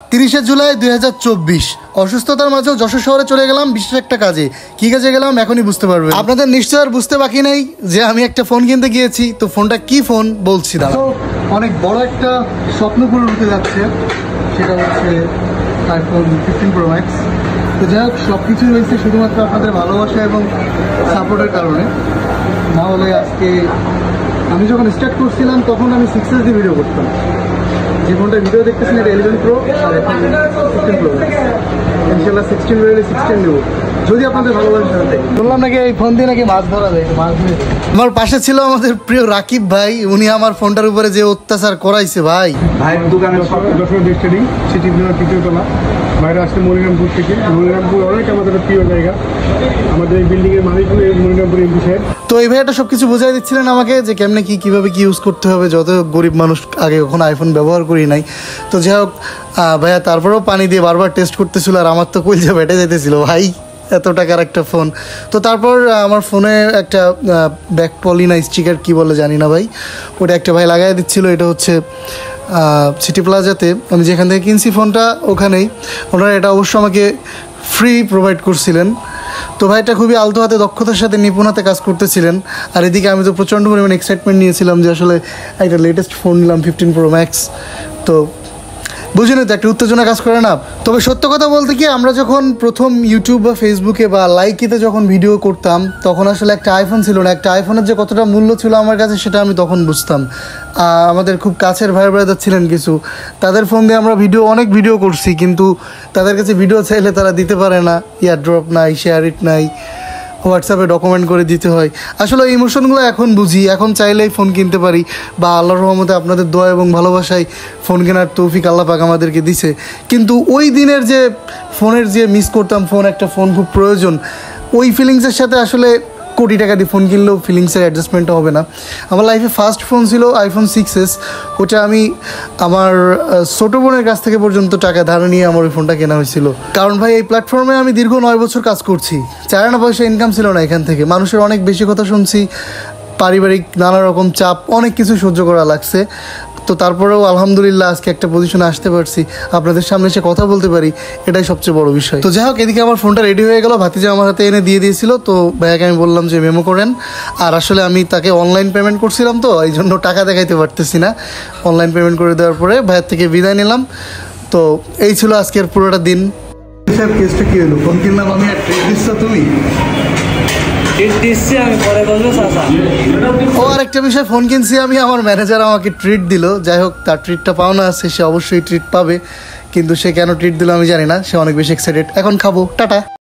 30 জুলাই 2024 অসুস্থতার মাঝেও যশোর শহরে চলে গেলাম বিশেষ একটা কাজে। কি কাজে গেলাম এখনই বুঝতে পারবেন। আপনাদের নিশ্চয় আর বুঝতে বাকি নেই যে আমি একটা ফোন কিনতে গিয়েছি। তো ফোনটা কি ফোন বলছি দাদা। তো অনেক বড় একটা স্বপ্ন পূরণ হতে যাচ্ছে, সেটা হচ্ছে আইফোন 15 Pro Max। তো যাই হোক, সব কিছুই হয়েছে শুধুমাত্র আপনাদের ভালোবাসা এবং সাপোর্টের কারণে। না হলে আজকে আমি যখন স্টার্ট করছিলাম তখন আমি 6S দিয়ে ভিডিও করতাম। যে ফোনটা ভিডিও দেখতেছেন এটা 11 Pro আর এখন 15 Pro Max। ইনশাআল্লাহ 16 বেরোলে 16 নেব যদি আপনাদের ভালোবাসা থাকে। বললাম নাকি এই ফোন দিয়ে নাকি মাছ ধরা যায়। আমার পাশে ছিল আমাদের প্রিয় রাকিব ভাই, উনি আমার ফোনটার উপরে যে অত্যাচার করাইছে ভাই। ভাইয়ের দোকানে যশোর ডিস্ট্রিক্ট সিটি বিল্ডিং তৃতীয় তলা। বাইরে আসছে মনিরামপুর থেকে। মনিরামপুর অনেক আমাদের প্রিয় জায়গা, আমাদের এই বিল্ডিং এর মালিক মনিরামপুর এমপি সাহেব। তো এই ভাইয়াটা সবকিছু বোঝাই দিচ্ছিলেন আমাকে যে কেমনে কিভাবে কি ইউজ করতে হবে। যত গরিব মানুষ আগে কখনো আইফোন ব্যবহার করি নাই। তো যাই হোক ভাইয়া তারপরেও পানি দিয়ে বারবার টেস্ট করতেছিল, আর আমার তো কইলজা বেটে যেতেছিল ভাই, এত টাকার একটা ফোন। তো তারপর আমার ফোনে একটা ব্যাক পলি না স্টিকার কি বলে জানি না ভাই, ওটা একটা ভাই লাগাই দিচ্ছিল। এটা হচ্ছে সিটি প্লাজাতে আমি যেখান থেকে কিনছি ফোনটা, ওখানেই ওনারা এটা অবশ্য আমাকে ফ্রি প্রোভাইড করছিলেন। তো ভাইটা খুবই আলতো হাতে দক্ষতার সাথে নিপুণাতে কাজ করতেছিলেন। আর এদিকে আমি তো প্রচণ্ড পরিমাণে এক্সাইটমেন্ট নিয়েছিলাম যে আসলে একটা লেটেস্ট ফোন নিলাম 15 Pro Max। তো বুঝলেন তো একটা উত্তেজনা কাজ করে না। তবে সত্য কথা বলতে কি, আমরা যখন প্রথম ইউটিউব বা ফেসবুকে বা লাইকিতে যখন ভিডিও করতাম তখন আসলে একটা আইফোন ছিল না। একটা আইফোনের যে কতটা মূল্য ছিল আমার কাছে সেটা আমি তখন বুঝতাম। আমাদের খুব কাছের ভাই ব্রাদার ছিলেন কিছু, তাদের ফোন দিয়ে আমরা অনেক ভিডিও করছি, কিন্তু তাদের কাছে ভিডিও চাইলে তারা দিতে পারে না, এয়ারড্রপ নাই, শেয়ার ইট নাই, হোয়াটসঅ্যাপে ডকুমেন্ট করে দিতে হয়। আসলে এই ইমোশনগুলো এখন বুঝি, এখন চাইলেই ফোন কিনতে পারি, বা আল্লাহর রহমতে আপনাদের দোয়া এবং ভালোবাসায় ফোন কেনার তৌফিক আল্লাহ পাক আমাদেরকে দিছে। কিন্তু ওই দিনের যে ফোনের যে মিস করতাম, একটা ফোন খুব প্রয়োজন, ওই ফিলিংসের সাথে আসলে কোটি টাকা দিয়ে ফোন কিনলেও ফিলিংসের অ্যাডজাস্টমেন্টটা হবে না। আমার লাইফে ফার্স্ট ফোন ছিল আইফোন 6s। ওটা আমি আমার ছোটো বোনের কাছ থেকে পর্যন্ত টাকা ধার নিয়ে আমার ওই ফোনটা কেনা হয়েছিল। কারণ ভাই এই প্ল্যাটফর্মে আমি দীর্ঘ 9 বছর কাজ করছি, চারানা পয়সা ইনকাম ছিল না এখান থেকে। মানুষের অনেক বেশি কথা শুনছি, পারিবারিক নানা রকম চাপ, অনেক কিছু সহ্য করা লাগছে। তো তারপরেও আলহামদুলিল্লাহ আজকে একটা পজিশনে আসতে পারছি, আপনাদের সামনে এসে কথা বলতে পারি, এটাই সবচেয়ে বড় বিষয়। তো যাই হোক, এদিকে আমার ফোনটা রেডি হয়ে গেল, ভাতিজা আমার হাতে এনে দিয়ে দিয়েছিল। তো ভাইয়াকে আমি বললাম যে মেমো করেন, আর আসলে আমি তাকে অনলাইন পেমেন্ট করছিলাম, তো এই জন্য টাকা দেখাইতে পারতেছি না। অনলাইন পেমেন্ট করে দেওয়ার পরে ভাইয়ের থেকে বিদায় নিলাম। তো এই ছিল আজকের পুরোটা দিন। সাহেব কেসটা কি হলো? ফোন কিনলাম আমি, আর ট্রিট দিচ্ছ তুমি? ও আর একটা বিষয়, ফোন কিনছি আমি, আমার ম্যানেজার আমাকে ট্রিট দিল। যাই হোক, তার ট্রিটটা পাওনা আছে, সে অবশ্যই ট্রিট পাবে, কিন্তু সে কেন ট্রিট দিল আমি জানি না। সে অনেক বেশি এক্সাইটেড, এখন খাবো। টাটা।